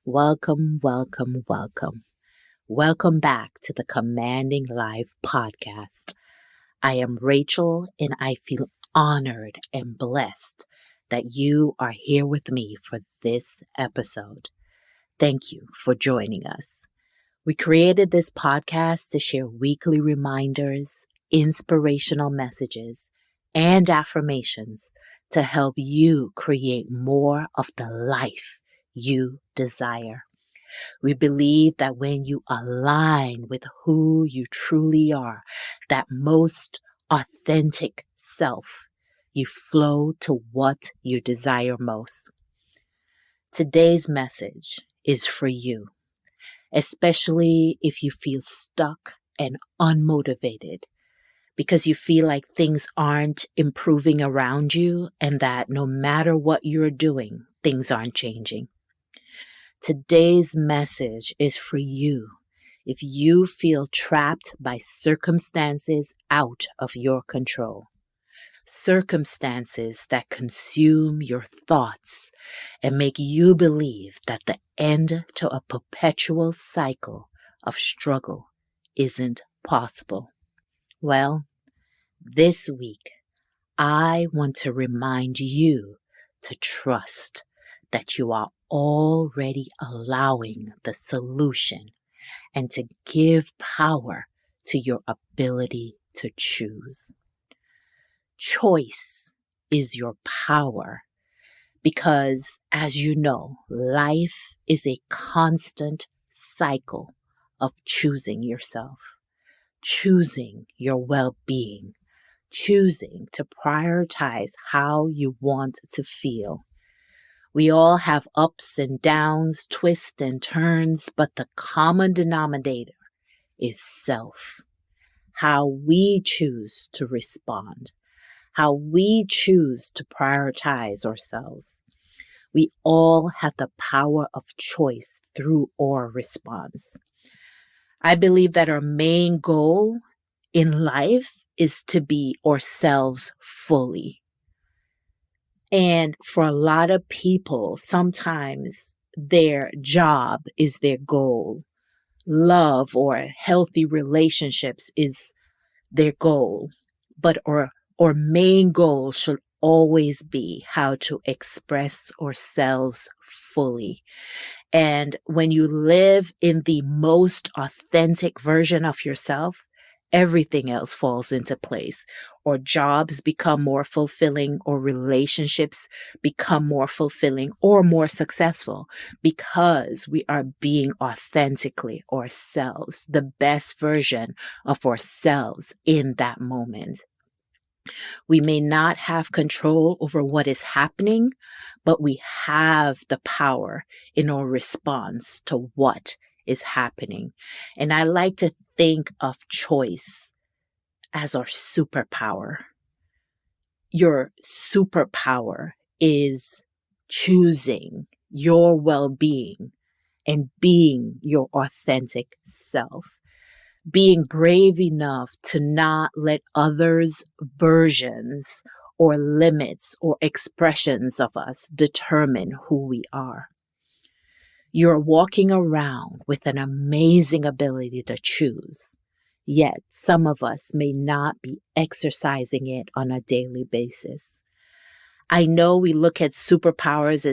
Welcome, welcome, welcome. Welcome back to the Commanding Life podcast. I am Rachel and I feel honored and blessed that you are here with me for this episode. Thank you for joining us. We created this podcast to share weekly reminders, inspirational messages, and affirmations to help you create more of the life you desire. We believe that when you align with who you truly are, that most authentic self, you flow to what you desire most. Today's message is for you, especially if you feel stuck and unmotivated because you feel like things aren't improving around you and that no matter what you're doing, things aren't changing. Today's message is for you if you feel trapped by circumstances out of your control. Circumstances that consume your thoughts and make you believe that the end to a perpetual cycle of struggle isn't possible. Well, this week, I want to remind you to trust that you are already allowing the solution and to give power to your ability to choose. Choice is your power because, as you know, life is a constant cycle of choosing yourself, choosing your well-being, choosing to prioritize how you want to feel. We all have ups and downs, twists and turns, but the common denominator is self. How we choose to respond, how we choose to prioritize ourselves. We all have the power of choice through our response. I believe that our main goal in life is to be ourselves fully. And for a lot of people, sometimes their job is their goal. Love or healthy relationships is their goal. But our main goal should always be how to express ourselves fully. And when you live in the most authentic version of yourself, everything else falls into place. Or jobs become more fulfilling, or relationships become more fulfilling or more successful because we are being authentically ourselves, the best version of ourselves in that moment. We may not have control over what is happening, but we have the power in our response to what is happening. And I like to think of choice as our superpower. Your superpower is choosing your well-being and being your authentic self. Being brave enough to not let others' versions or limits or expressions of us determine who we are. You're walking around with an amazing ability to choose. Yet some of us may not be exercising it on a daily basis. I know we look at superpowers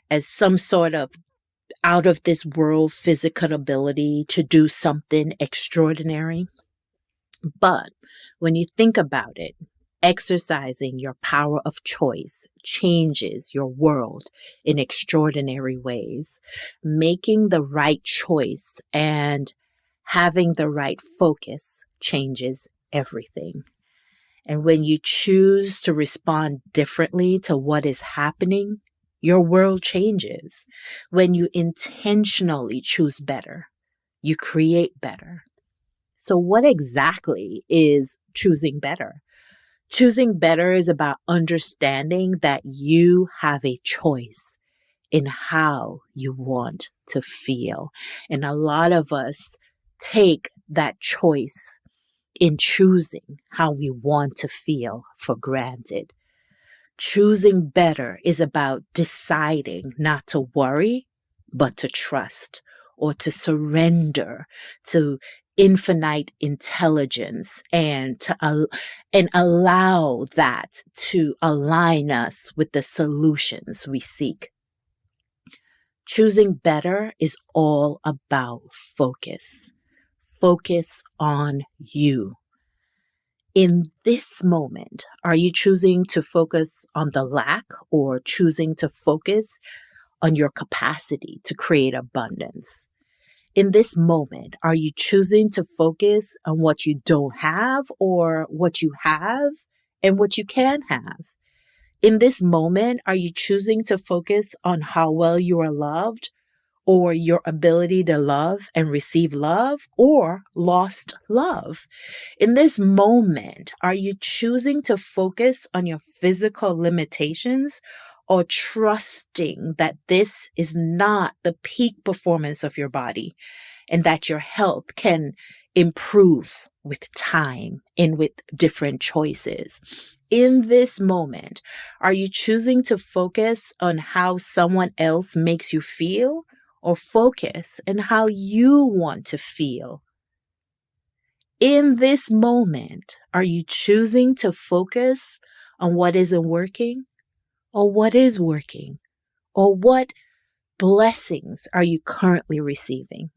as some sort of out of this world physical ability to do something extraordinary. But when you think about it, exercising your power of choice changes your world in extraordinary ways. Making the right choice and having the right focus changes everything. And when you choose to respond differently to what is happening, your world changes. When you intentionally choose better, you create better. So what exactly is choosing better? Choosing better is about understanding that you have a choice in how you want to feel. And a lot of us take that choice in choosing how we want to feel for granted. Choosing better is about deciding not to worry, but to trust or to surrender to infinite intelligence and and allow that to align us with the solutions we seek. Choosing better is all about focus. Focus on you. In this moment, are you choosing to focus on the lack or choosing to focus on your capacity to create abundance? In this moment, are you choosing to focus on what you don't have or what you have and what you can have? In this moment, are you choosing to focus on how well you are loved or your ability to love and receive love or lost love? In this moment, are you choosing to focus on your physical limitations or trusting that this is not the peak performance of your body and that your health can improve with time and with different choices? In this moment, are you choosing to focus on how someone else makes you feel or focus on how you want to feel? In this moment, are you choosing to focus on what isn't working or what is working? Or what blessings are you currently receiving?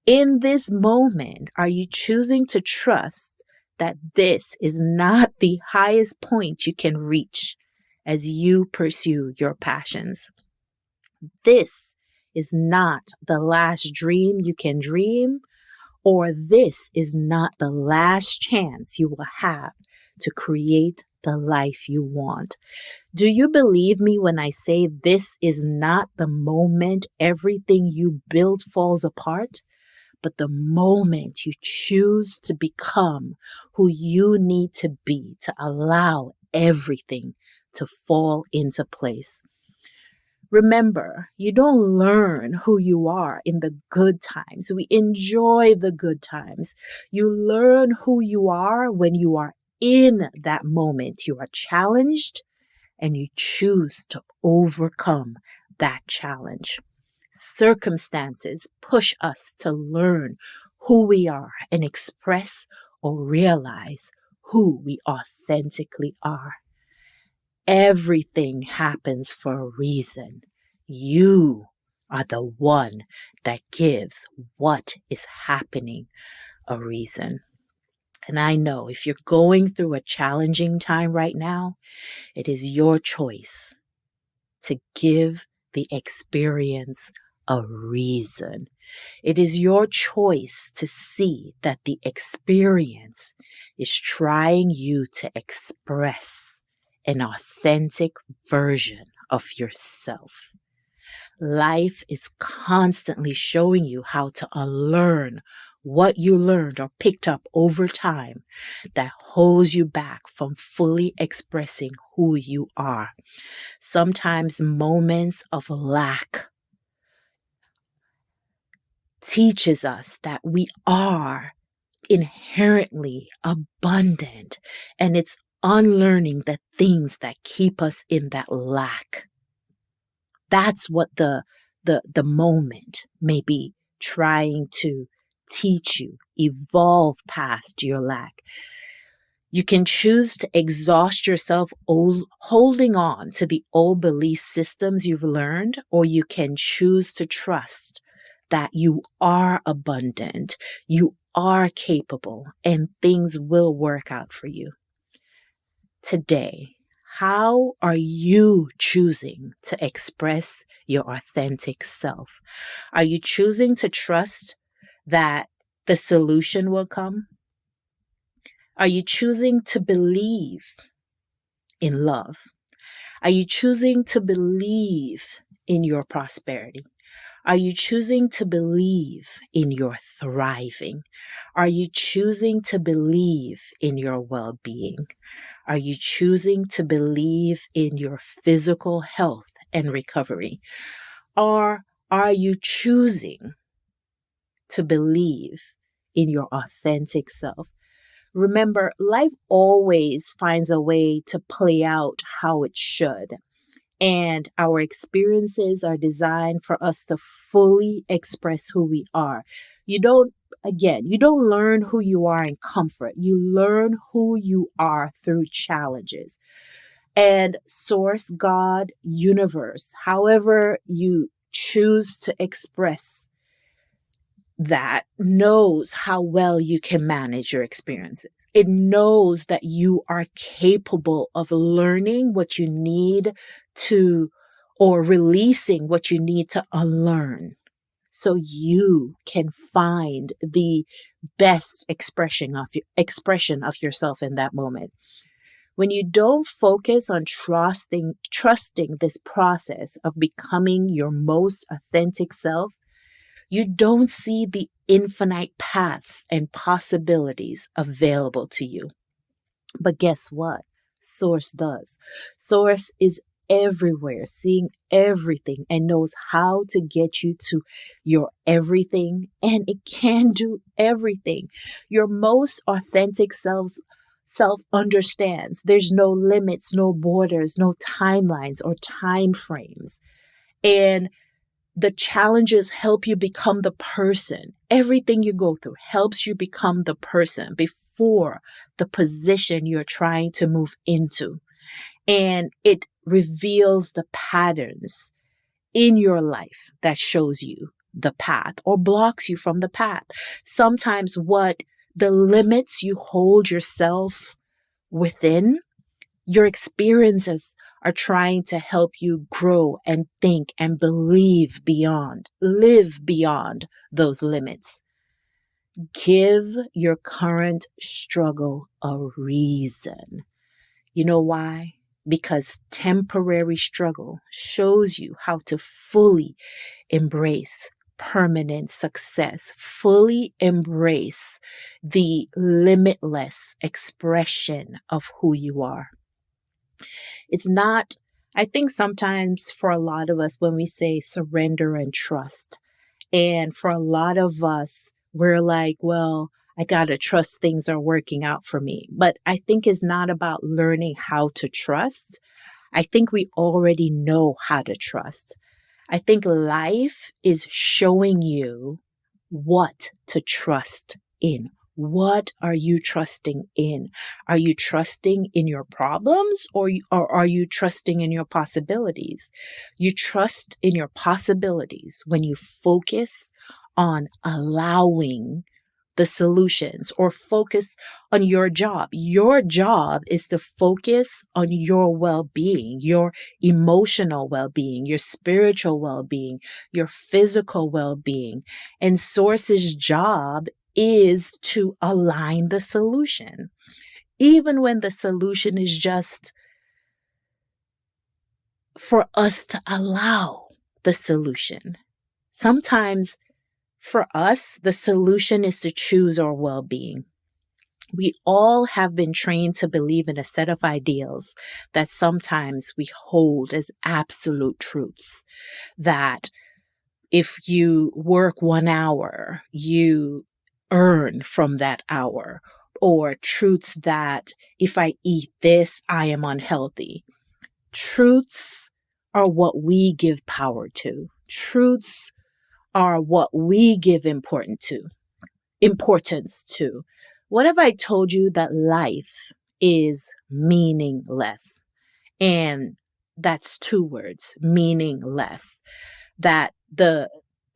In this moment, are you choosing to trust that this is not the highest point you can reach as you pursue your passions? This is not the last dream you can dream, or this is not the last chance you will have to create the life you want. Do you believe me when I say this is not the moment everything you build falls apart, but the moment you choose to become who you need to be to allow everything to fall into place? Remember, you don't learn who you are in the good times. We enjoy the good times. You learn who you are when you are in that moment. You are challenged and you choose to overcome that challenge. Circumstances push us to learn who we are and express or realize who we authentically are. Everything happens for a reason. You are the one that gives what is happening a reason. And I know if you're going through a challenging time right now, it is your choice to give the experience a reason. It is your choice to see that the experience is trying you to express an authentic version of yourself. Life is constantly showing you how to unlearn what you learned or picked up over time that holds you back from fully expressing who you are. Sometimes moments of lack teaches us that we are inherently abundant, and it's unlearning the things that keep us in that lack. That's what the moment may be trying to teach you. Evolve past your lack. You can choose to exhaust yourself holding on to the old belief systems you've learned, or you can choose to trust that you are abundant, you are capable, and things will work out for you. Today, how are you choosing to express your authentic self? Are you choosing to trust that the solution will come? Are you choosing to believe in love? Are you choosing to believe in your prosperity? Are you choosing to believe in your thriving? Are you choosing to believe in your well-being? Are you choosing to believe in your physical health and recovery? Or are you choosing to believe in your authentic self? Remember, life always finds a way to play out how it should. And our experiences are designed for us to fully express who we are. You don't, you don't learn who you are in comfort. You learn who you are through challenges. And source, God, universe, however you choose to express that, knows how well you can manage your experiences. It knows that you are capable of learning what you need to, or releasing what you need to unlearn, so you can find the best expression of yourself in that moment. When you don't focus on trusting this process of becoming your most authentic self, you don't see the infinite paths and possibilities available to you. But guess what? Source does. Source is everywhere, seeing everything, and knows how to get you to your everything, and it can do everything. Your most authentic self understands there's no limits, no borders, no timelines or time frames. And the challenges help you become the person. Everything you go through helps you become the person before the position you're trying to move into. And it reveals the patterns in your life that shows you the path or blocks you from the path. Sometimes what the limits you hold yourself within, your experiences are trying to help you grow and think and live beyond those limits. Give your current struggle a reason. You know why? Because temporary struggle shows you how to fully embrace permanent success, fully embrace the limitless expression of who you are. It's not, I think sometimes for a lot of us, when we say surrender and trust, and for a lot of us, we're like, well, I got to trust things are working out for me. But I think it's not about learning how to trust. I think we already know how to trust. I think life is showing you what to trust in. What are you trusting in? Are you trusting in your problems, or are you trusting in your possibilities? You trust in your possibilities when you focus on allowing the solutions, or focus on your job. Your job is to focus on your well-being, your emotional well-being, your spiritual well-being, your physical well-being. And Source's job is to align the solution, even when the solution is just for us to allow the solution. Sometimes for us, the solution is to choose our well-being. We all have been trained to believe in a set of ideals that sometimes we hold as absolute truths. That if you work 1 hour, you earn from that hour. Or truths that if I eat this, I am unhealthy. Truths are what we give power to. Truths are what we give importance to. What if I told you that life is meaningless? And that's 2 words, meaningless. That the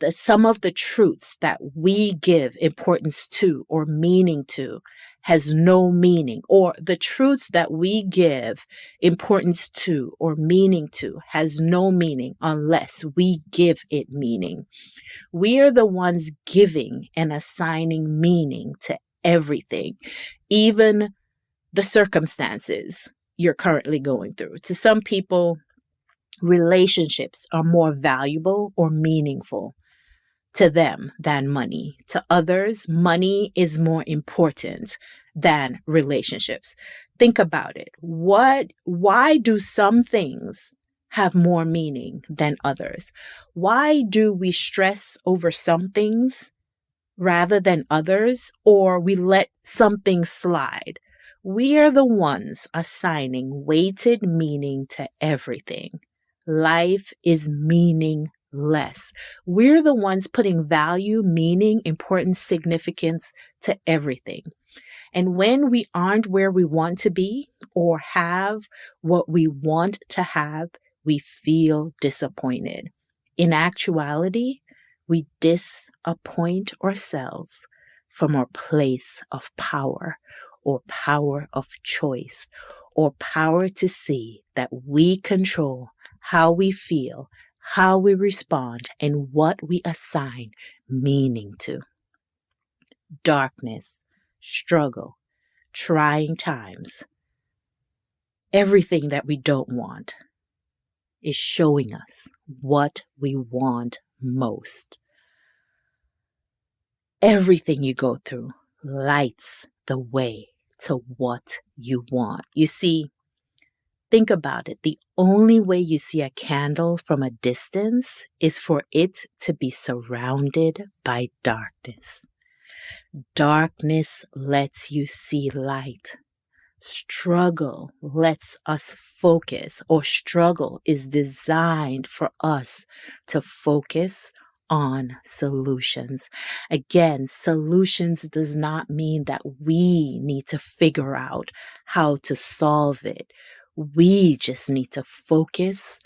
some of the truths that we give importance to or meaning to has no meaning, or the truths that we give importance to or meaning to has no meaning unless we give it meaning. We are the ones giving and assigning meaning to everything, even the circumstances you're currently going through. To some people, relationships are more valuable or meaningful to them than money. To others, money is more important than relationships. Think about it. Why do some things have more meaning than others? Why do we stress over some things rather than others, or we let some things slide? We are the ones assigning weighted meaning to everything. life is meaningless. We're the ones putting value, meaning, importance, significance to everything. And when we aren't where we want to be or have what we want to have, we feel disappointed. In actuality, we disappoint ourselves from our place of power or power of choice or power to see that we control how we feel, how we respond, and what we assign meaning to. Darkness, struggle, trying times, everything that we don't want is showing us what we want most. Everything you go through lights the way to what you want. You see, think about it. The only way you see a candle from a distance is for it to be surrounded by darkness. Darkness lets you see light. Struggle lets us focus, or struggle is designed for us to focus on solutions. Again, solutions does not mean that we need to figure out how to solve it. We just need to focus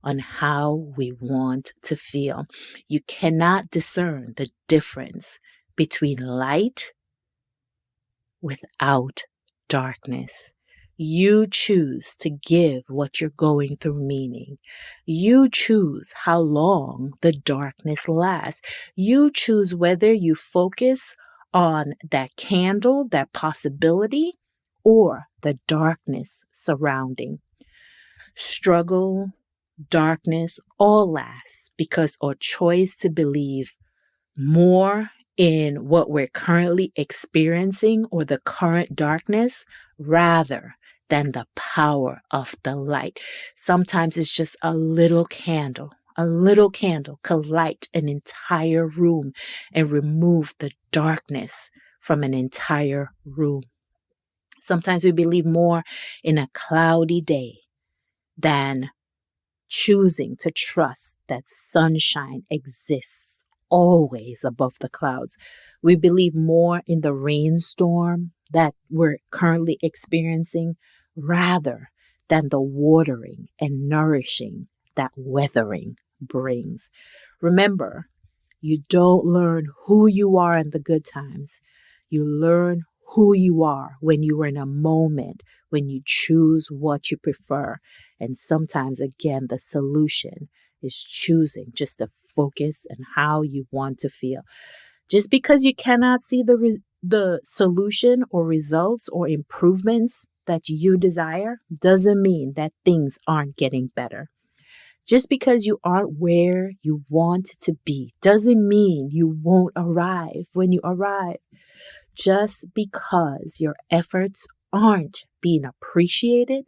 on how we want to feel. You cannot discern the difference between light without darkness. You choose to give what you're going through meaning. You choose how long the darkness lasts. You choose whether you focus on that candle, that possibility, or the darkness surrounding. Struggle, darkness, all lasts because our choice to believe more in what we're currently experiencing or the current darkness rather than the power of the light. Sometimes it's just a little candle. A little candle could light an entire room and remove the darkness from an entire room. Sometimes we believe more in a cloudy day than choosing to trust that sunshine exists always above the clouds. We believe more in the rainstorm that we're currently experiencing rather than the watering and nourishing that weathering brings. Remember, you don't learn who you are in the good times. You learn who you are when you are in a moment, when you choose what you prefer. And sometimes, again, the solution is choosing just to focus on how you want to feel. Just because you cannot see the solution or results or improvements that you desire doesn't mean that things aren't getting better. Just because you aren't where you want to be doesn't mean you won't arrive when you arrive. Just because your efforts aren't being appreciated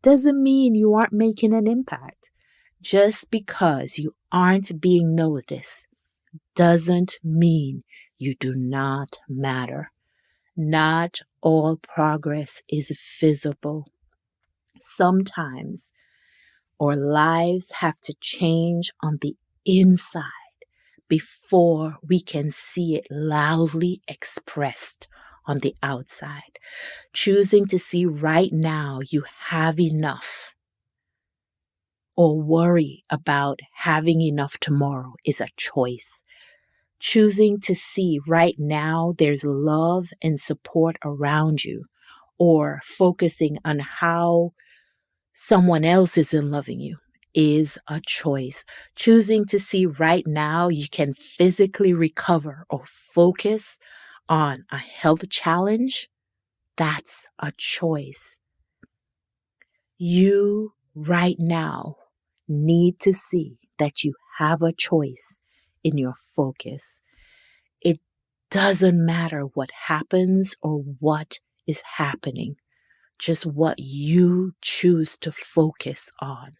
doesn't mean you aren't making an impact. Just because you aren't being noticed doesn't mean you do not matter. Not all progress is visible. Sometimes our lives have to change on the inside before we can see it loudly expressed on the outside. Choosing to see right now you have enough or worry about having enough tomorrow is a choice. Choosing to see right now there's love and support around you, or focusing on how someone else isn't loving you is a choice. Choosing to see right now you can physically recover or focus on a health challenge, that's a choice. You right now need to see that you have a choice in your focus. It doesn't matter what happens or what is happening, just what you choose to focus on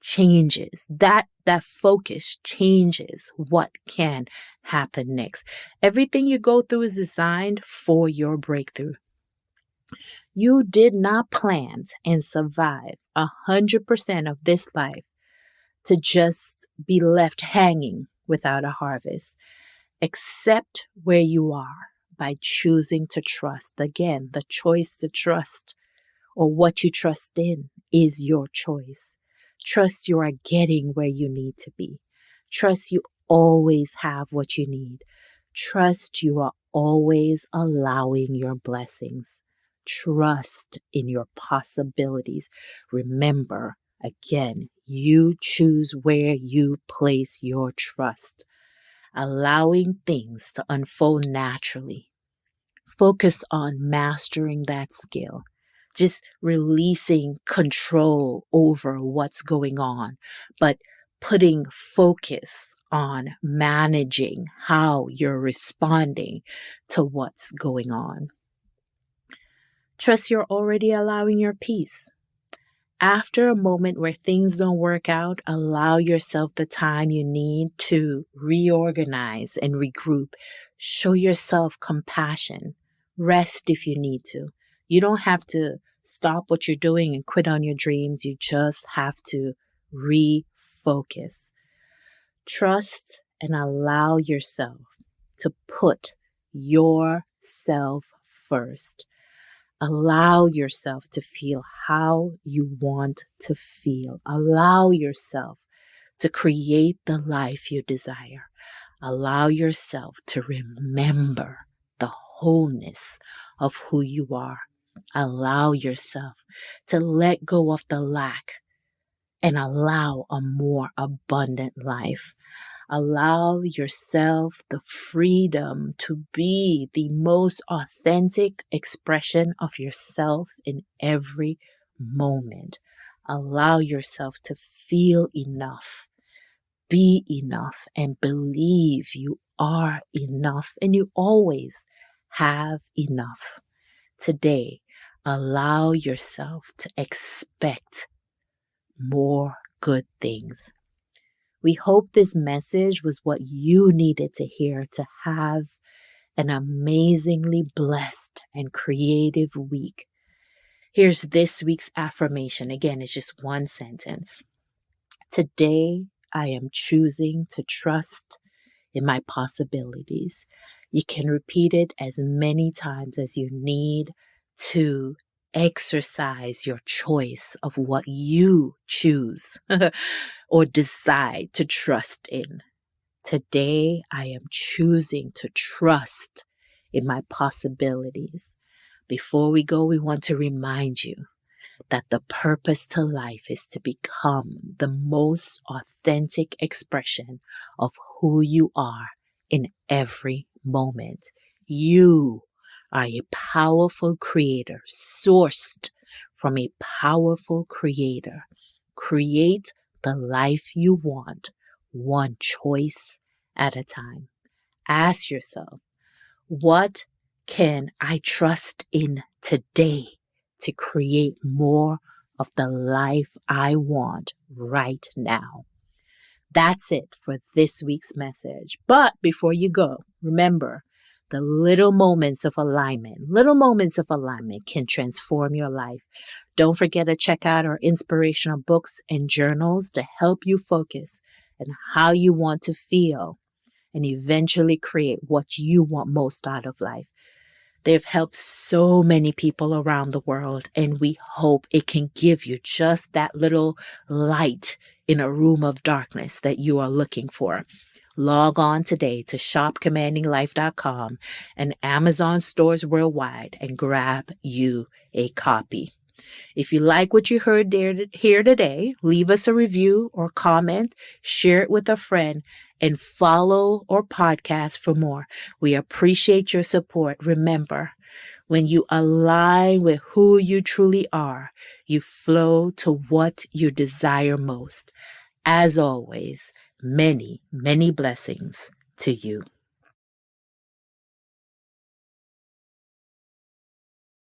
changes. That focus changes what can happen next. Everything you go through is designed for your breakthrough. You did not plant and survive 100% of this life to just be left hanging without a harvest. Accept where you are by choosing to trust. Again, the choice to trust or what you trust in is your choice. Trust you are getting where you need to be. Trust you always have what you need. Trust you are always allowing your blessings. Trust in your possibilities. Remember, again, you choose where you place your trust. Allowing things to unfold naturally. Focus on mastering that skill. Just releasing control over what's going on, but putting focus on managing how you're responding to what's going on. Trust you're already allowing your peace. After a moment where things don't work out, allow yourself the time you need to reorganize and regroup. Show yourself compassion. Rest if you need to. You don't have to stop what you're doing and quit on your dreams. You just have to refocus. Trust and allow yourself to put yourself first. Allow yourself to feel how you want to feel. Allow yourself to create the life you desire. Allow yourself to remember the wholeness of who you are. Allow yourself to let go of the lack and allow a more abundant life. Allow yourself the freedom to be the most authentic expression of yourself in every moment. Allow yourself to feel enough, be enough, and believe you are enough and you always have enough. Today, allow yourself to expect more good things. We hope this message was what you needed to hear to have an amazingly blessed and creative week. Here's this week's affirmation. Again, it's just one sentence. Today, I am choosing to trust in my possibilities. You can repeat it as many times as you need to exercise your choice of what you choose or decide to trust in. Today, I am choosing to trust in my possibilities. Before we go, we want to remind you that the purpose to life is to become the most authentic expression of who you are in every moment. You are a powerful creator, sourced from a powerful creator. Create the life you want, one choice at a time. Ask yourself, what can I trust in today to create more of the life I want right now? That's it for this week's message. But before you go, remember, the little moments of alignment can transform your life. Don't forget to check out our inspirational books and journals to help you focus on how you want to feel and eventually create what you want most out of life. They've helped so many people around the world, and we hope it can give you just that little light in a room of darkness that you are looking for. Log on today to shopcommandinglife.com and Amazon stores worldwide and grab you a copy. If you like what you heard here today, leave us a review or comment, share it with a friend, and follow our podcast for more. We appreciate your support. Remember, when you align with who you truly are, you flow to what you desire most. As always, many, many blessings to you.